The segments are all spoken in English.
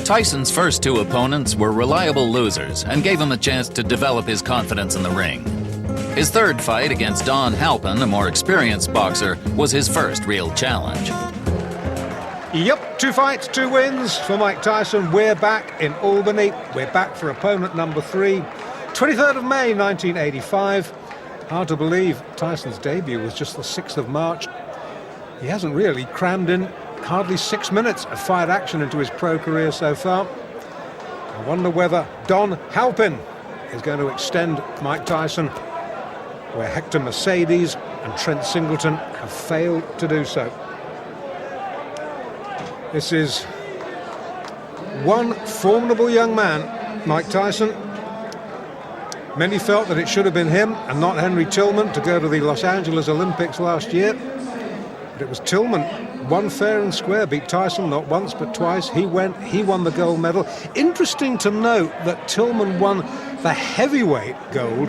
Tyson's first two opponents were reliable losers and gave him a chance to develop his confidence in the ring. His third fight against Don Halpin, a more experienced boxer, was his first real challenge. Yep, 2 fights, 2 wins for Mike Tyson. We're back in Albany. We're back for opponent number 3. 23rd of May, 1985. Hard to believe Tyson's debut was just the 6th of March. He hasn't really crammed in hardly 6 minutes of fight action into his pro career so far. I wonder whether Don Halpin is going to extend Mike Tyson where Hector Mercedes and Trent Singleton have failed to do so. This is one formidable young man, Mike Tyson. Many felt that it should have been him and not Henry Tillman to go to the Los Angeles Olympics last year. But it was Tillman, won fair and square, beat Tyson not once but twice. He won the gold medal. Interesting to note that Tillman won the heavyweight gold,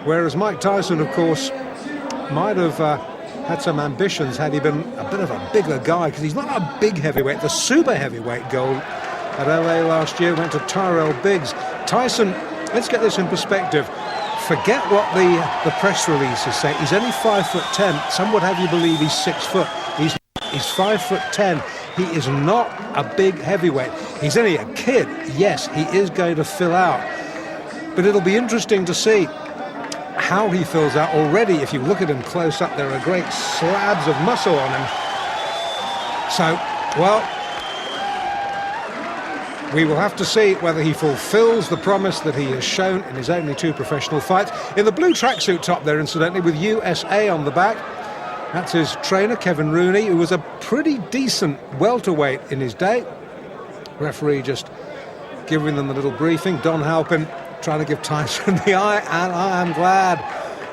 whereas Mike Tyson, of course, might have had some ambitions had he been a bit of a bigger guy, because he's not a big heavyweight. The super heavyweight gold at LA last year went to Tyrell Biggs. Tyson, let's get this in perspective. Forget what the press releases say. He's only 5'10". Some would have you believe he's 6 foot. He's 5'10". He is not a big heavyweight. He's only a kid. Yes, he is going to fill out. But it'll be interesting to see how he fills out. Already, if you look at him close up, there are great slabs of muscle on him. So, well, we will have to see whether he fulfills the promise that he has shown in his only 2 professional fights. In the blue tracksuit top there, incidentally, with USA on the back. That's his trainer, Kevin Rooney, who was a pretty decent welterweight in his day. Referee just giving them a little briefing. Don Halpin trying to give Tyson the eye, and I am glad.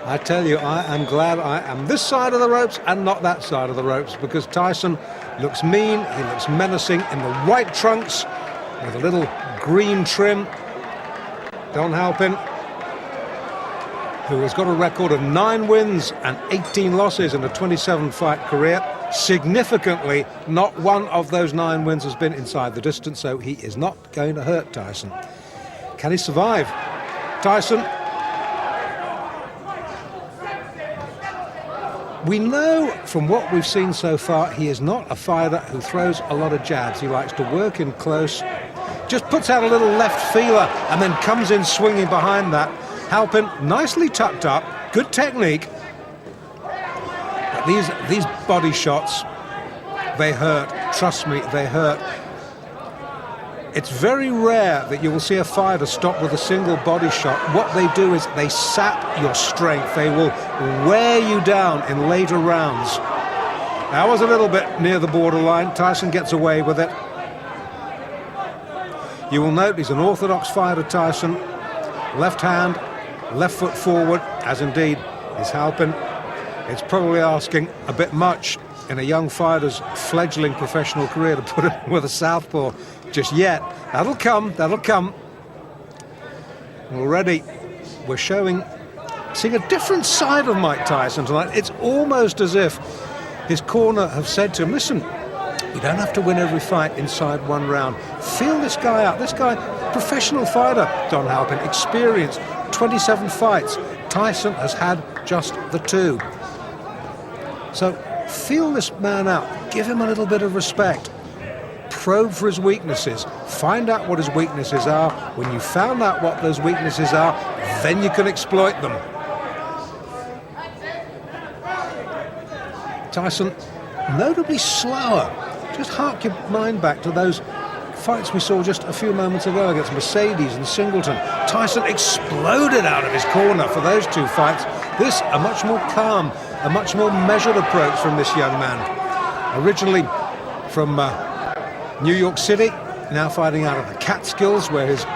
I tell you, I am glad I am this side of the ropes and not that side of the ropes, because Tyson looks mean, he looks menacing in the white trunks with a little green trim. Don Halpin, who has got a record of 9 wins and 18 losses in a 27-fight career. Significantly, not one of those 9 wins has been inside the distance, so he is not going to hurt Tyson. Can he survive? Tyson. We know from what we've seen so far, he is not a fighter who throws a lot of jabs. He likes to work in close, just puts out a little left feeler and then comes in swinging behind that. Halpin, nicely tucked up, good technique. But these body shots, they hurt. Trust me, they hurt. It's very rare that you will see a fighter stop with a single body shot. What they do is they sap your strength. They will wear you down in later rounds. That was a little bit near the borderline. Tyson gets away with it. You will note he's an orthodox fighter, Tyson. Left hand, left foot forward, as indeed is Halpin. It's probably asking a bit much in a young fighter's fledgling professional career to put him with a southpaw just yet. That'll come, that'll come. Already we're seeing a different side of Mike Tyson tonight. It's almost as if his corner have said to him, listen, you don't have to win every fight inside 1 round. Feel this guy out. This guy, professional fighter, Don Halpin, experienced 27 fights. Tyson has had just the 2. So feel this man out. Give him a little bit of respect. Probe for his weaknesses. Find out what his weaknesses are. When you found out what those weaknesses are, then you can exploit them. Tyson, notably slower. Just hark your mind back to those fights we saw just a few moments ago against Mercedes and Singleton. Tyson exploded out of his corner for those 2 fights. This, a much more calm, a much more measured approach from this young man. Originally from New York City, now fighting out of the Catskills, where his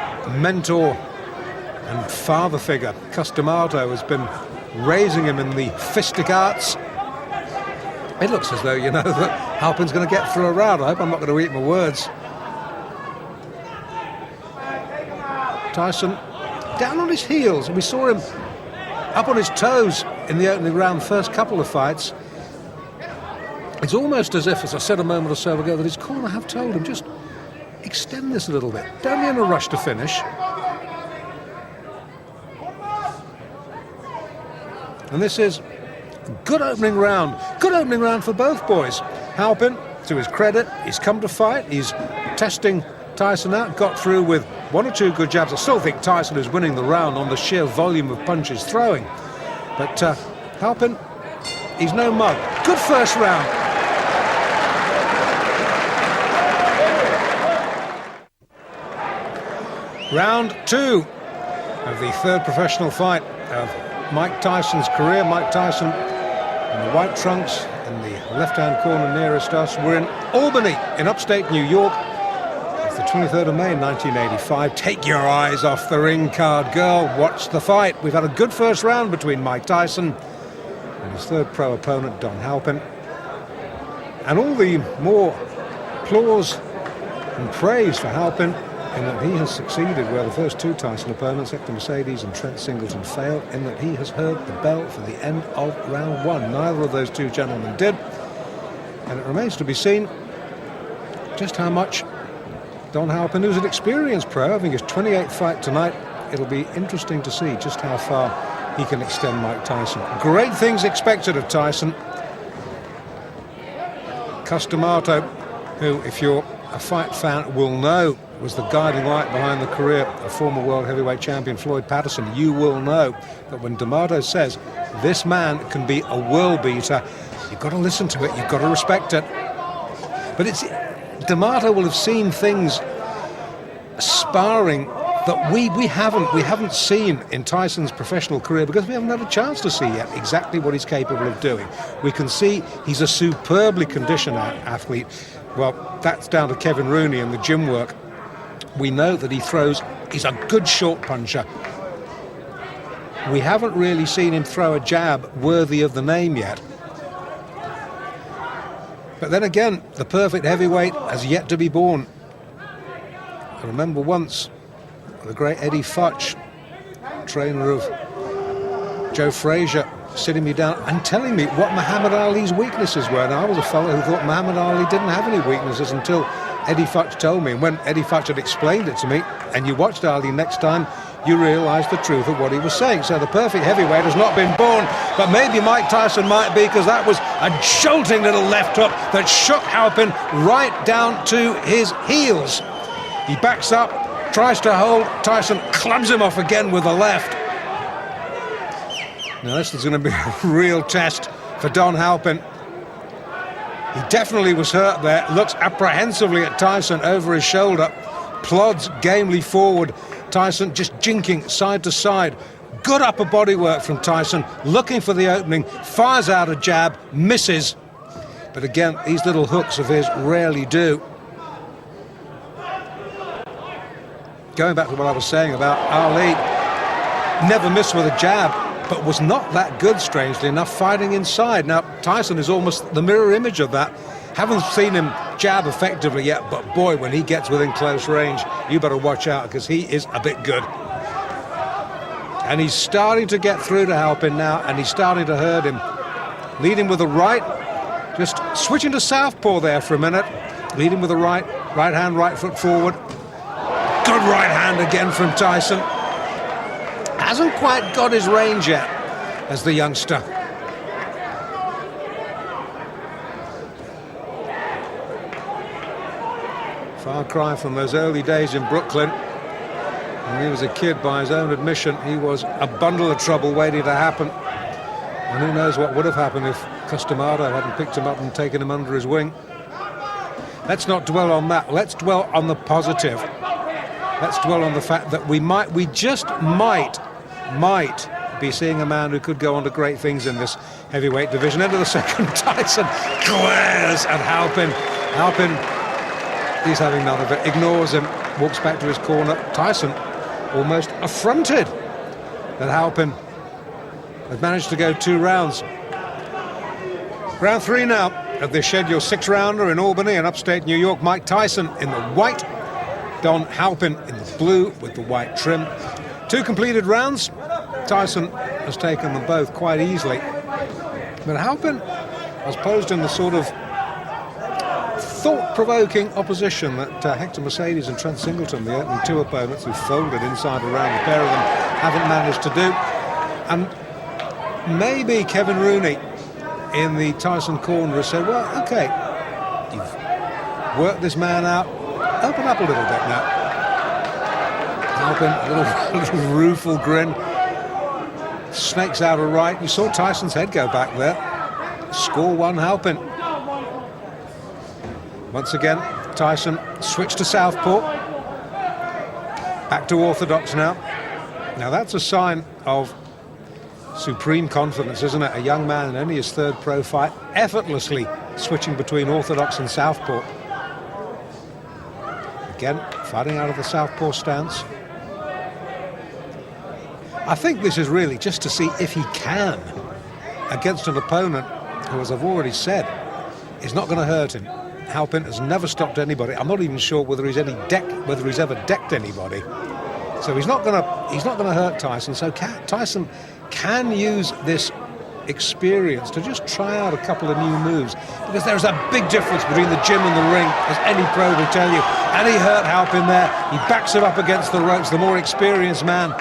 mentor and father figure, Customato, has been raising him in the fistic arts. It looks as though, you know, that Halpin's going to get through a round. I hope I'm not going to eat my words. Tyson down on his heels. We saw him up on his toes in the opening round, first couple of fights. It's almost as if, as I said a moment or so ago, that his corner have told him, just extend this a little bit. Don't be in a rush to finish. And this is a good opening round. Good opening round for both boys. Halpin, to his credit, he's come to fight. He's testing Tyson out, got through with one or two good jabs. I still think Tyson is winning the round on the sheer volume of punches throwing. But Halpin, he's no mug. Good first round. Round 2 of the third professional fight of Mike Tyson's career. Mike Tyson in the white trunks in the left-hand corner nearest us. We're in Albany in upstate New York. It's the 23rd of May 1985. Take your eyes off the ring card, girl. Watch the fight. We've had a good first round between Mike Tyson and his third pro opponent, Don Halpin. And all the more applause and praise for Halpin in that he has succeeded where the first two Tyson opponents, Hector Mercedes and Trent Singleton, failed, in that he has heard the bell for the end of round 1. Neither of those two gentlemen did. And it remains to be seen just how much Don Halpin, who's an experienced pro, having his 28th fight tonight, it'll be interesting to see just how far he can extend Mike Tyson. Great things expected of Tyson. Customato, who, if you're a fight fan, will know was the guiding light behind the career of former world heavyweight champion Floyd Patterson. You will know that when D'Amato says this man can be a world beater, you've got to listen to it, you've got to respect it. But it's D'Amato will have seen things sparring that we haven't seen in Tyson's professional career, because we haven't had a chance to see yet exactly what he's capable of doing. We can see he's a superbly conditioned athlete. Well, that's down to Kevin Rooney and the gym work. We know that he's a good short puncher. We haven't really seen him throw a jab worthy of the name yet. But then again, the perfect heavyweight has yet to be born. I remember once the great Eddie Futch, trainer of Joe Frazier, sitting me down and telling me what Muhammad Ali's weaknesses were. And I was a fellow who thought Muhammad Ali didn't have any weaknesses until Eddie Futch told me. And when Eddie Futch had explained it to me, and you watched Ali next time, you realised the truth of what he was saying. So the perfect heavyweight has not been born, but maybe Mike Tyson might be, because that was a jolting little left hook that shook Halpin right down to his heels. He backs up, tries to hold, Tyson clubs him off again with the left. Now this is going to be a real test for Don Halpin. He definitely was hurt there, looks apprehensively at Tyson over his shoulder, plods gamely forward, Tyson just jinking side to side. Good upper body work from Tyson, looking for the opening, fires out a jab, misses. But again, these little hooks of his rarely do. Going back to what I was saying about Ali, never missed with a jab, but was not that good, strangely enough, fighting inside. Now, Tyson is almost the mirror image of that. Haven't seen him jab effectively yet, but boy, when he gets within close range, you better watch out, because he is a bit good. And he's starting to get through to Halpin now, and he's starting to hurt him. Leading with the right, just switching to southpaw there for a minute. Leading with the right hand, right foot forward. Good right hand again from Tyson. Hasn't quite got his range yet as the youngster. Far cry from those early days in Brooklyn. When he was a kid, by his own admission, he was a bundle of trouble waiting to happen. And who knows what would have happened if Customato hadn't picked him up and taken him under his wing. Let's not dwell on that. Let's dwell on the positive. Let's dwell on the fact that we just might be seeing a man who could go on to great things in this heavyweight division. Into the second, Tyson glares at Halpin. Halpin, he's having none of it, ignores him, walks back to his corner. Tyson almost affronted that Halpin had managed to go 2 rounds. Round 3 now of this scheduled 6-rounder in Albany in upstate New York. Mike Tyson in the white, Don Halpin in the blue with the white trim. 2 completed rounds. Tyson has taken them both quite easily. But Halpin has posed in the sort of thought-provoking opposition that Hector Mercedes and Trent Singleton, the opening two opponents who folded inside a round, the pair of them haven't managed to do. And maybe Kevin Rooney in the Tyson corner has said, well, OK, you've worked this man out, open up a little bit now. Halpin, a little rueful grin, snakes out a right. You saw Tyson's head go back there. Score one, Halpin. Once again, Tyson switched to southpaw. Back to orthodox now. Now that's a sign of supreme confidence, isn't it? A young man in only his third pro fight, effortlessly switching between orthodox and southpaw. Again, fighting out of the southpaw stance. I think this is really just to see if he can, against an opponent who, as I've already said, is not going to hurt him. Halpin has never stopped anybody. I'm not even sure whether he's ever decked anybody. So he's not going to hurt Tyson. So Tyson can use this experience to just try out a couple of new moves, because there's a big difference between the gym and the ring, as any pro will tell you. And he hurt Halpin there. He backs him up against the ropes. The more experienced man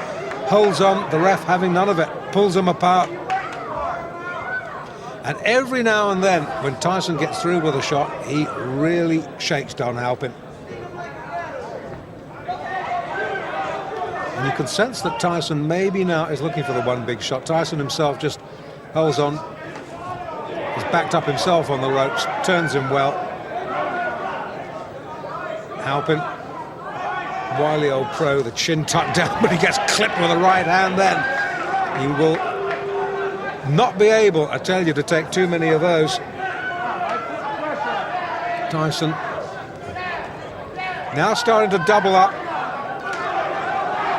holds on, the ref having none of it, pulls him apart. And every now and then, when Tyson gets through with a shot, he really shakes Don Halpin. And you can sense that Tyson maybe now is looking for the one big shot. Tyson himself just holds on. He's backed up himself on the ropes, turns him well. Halpin, wily old pro, the chin tucked down, but he gets clipped with a right hand then. He will not be able, I tell you, to take too many of those. Tyson now starting to double up,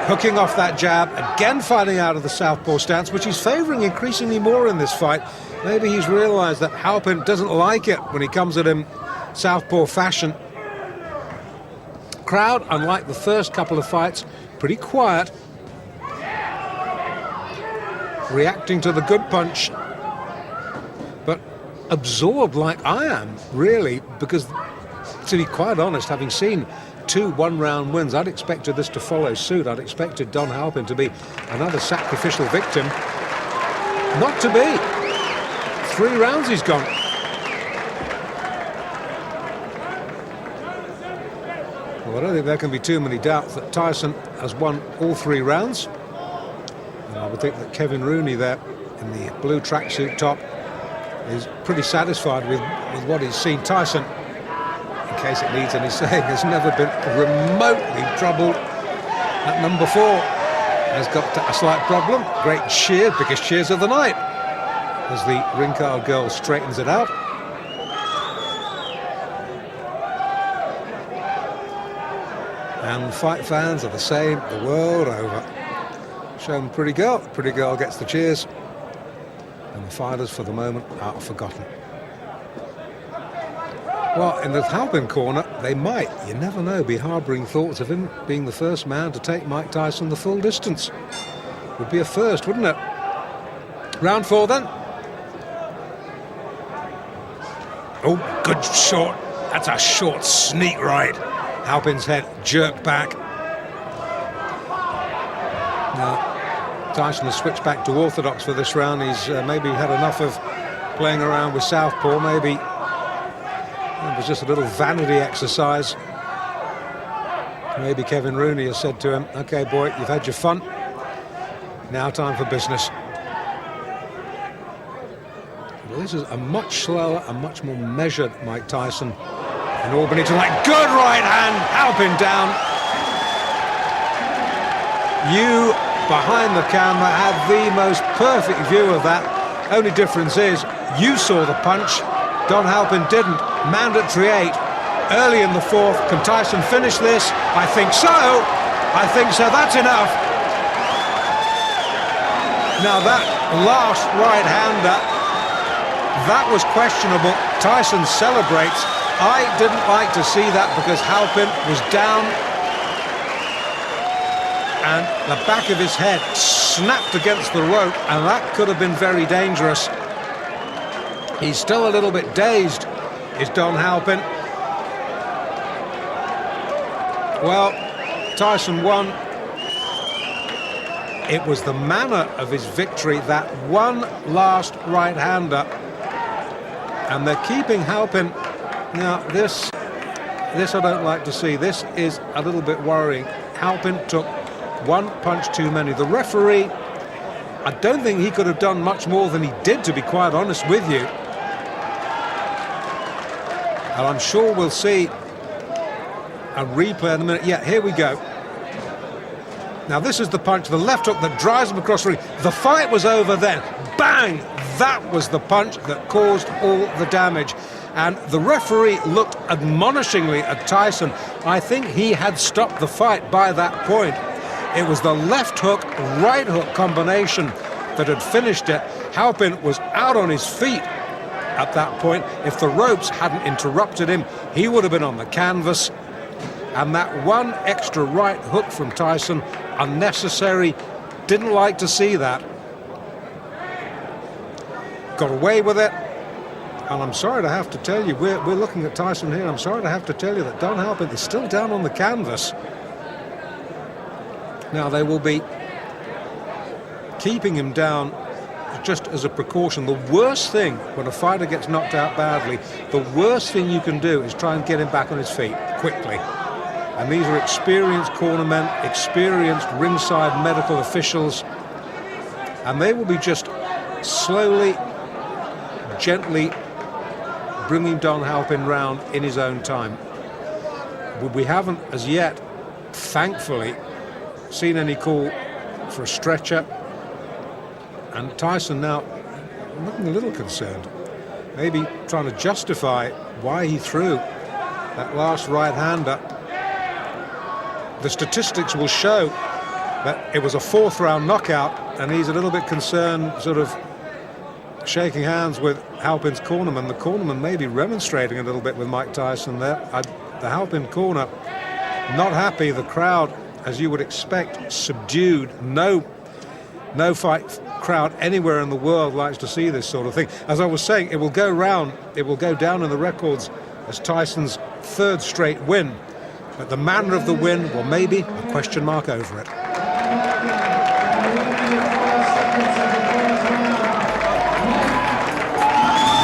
hooking off that jab, again fighting out of the southpaw stance, which he's favouring increasingly more in this fight. Maybe he's realised that Halpin doesn't like it when he comes at him southpaw fashion. Crowd, unlike the first couple of fights, pretty quiet, reacting to the good punch, but absorbed like I am, really, because, to be quite honest, having seen 2 one-round wins, I'd expected this to follow suit. I'd expected Don Halpin to be another sacrificial victim. Not to be. 3 rounds he's gone. Well, I don't think there can be too many doubts that Tyson has won all 3 rounds. And I would think that Kevin Rooney there in the blue tracksuit top is pretty satisfied with what he's seen. Tyson, in case it needs any saying, has never been remotely troubled at number 4. Has got a slight problem. Great cheer, biggest cheers of the night, as the ring-card girl straightens it out. And fight fans are the same the world over. Show them pretty girl gets the cheers, and the fighters for the moment are forgotten. Well, in the Halpin corner, they might, you never know, be harbouring thoughts of him being the first man to take Mike Tyson the full distance. Would be a first, wouldn't it? Round 4 then. Oh, good short. That's a short sneak right. Halpin's head jerked back. Now, Tyson has switched back to orthodox for this round. He's maybe had enough of playing around with southpaw. Maybe it was just a little vanity exercise. Maybe Kevin Rooney has said to him, OK, boy, you've had your fun. Now time for business. Well, this is a much slower and much more measured Mike Tyson. And Albany tonight, good right hand, Halpin down. You, behind the camera, had the most perfect view of that. Only difference is, you saw the punch, Don Halpin didn't. Mandatory 8, early in the 4th. Can Tyson finish this? I think so. I think so, that's enough. Now that last right-hander, that was questionable. Tyson celebrates. I didn't like to see that because Halpin was down and the back of his head snapped against the rope, and that could have been very dangerous. He's still a little bit dazed, is Don Halpin. Well, Tyson won. It was the manner of his victory, that one last right-hander. And they're keeping Halpin. Now, this I don't like to see. This is a little bit worrying. Halpin took one punch too many. The referee, I don't think he could have done much more than he did, to be quite honest with you. And I'm sure we'll see a replay in a minute. Yeah, here we go. Now this is the punch, the left hook that drives him across the ring. The fight was over then. Bang! That was the punch that caused all the damage. And the referee looked admonishingly at Tyson. I think he had stopped the fight by that point. It was the left hook, right hook combination that had finished it. Halpin was out on his feet at that point. If the ropes hadn't interrupted him, he would have been on the canvas. And that one extra right hook from Tyson, unnecessary, didn't like to see that. Got away with it. And I'm sorry to have to tell you, we're looking at Tyson here, I'm sorry to have to tell you that Don Halpin is still down on the canvas. Now they will be keeping him down just as a precaution. The worst thing when a fighter gets knocked out badly, the worst thing you can do is try and get him back on his feet quickly. And these are experienced cornermen, experienced ringside medical officials, and they will be just slowly, gently bringing Don Halpin round in his own time. We haven't as yet, thankfully, seen any call for a stretcher. And Tyson now looking a little concerned, maybe trying to justify why he threw that last right-hander. The statistics will show that it was a fourth-round knockout, and he's a little bit concerned, sort of shaking hands with Halpin's cornerman. The cornerman may be remonstrating a little bit with Mike Tyson there. The Halpin corner not happy. The crowd, as you would expect, subdued. No fight crowd anywhere in the world likes to see this sort of thing. As I was saying, it will go round, it will go down in the records as Tyson's third straight win. But the manner of the win, well, maybe a question mark over it.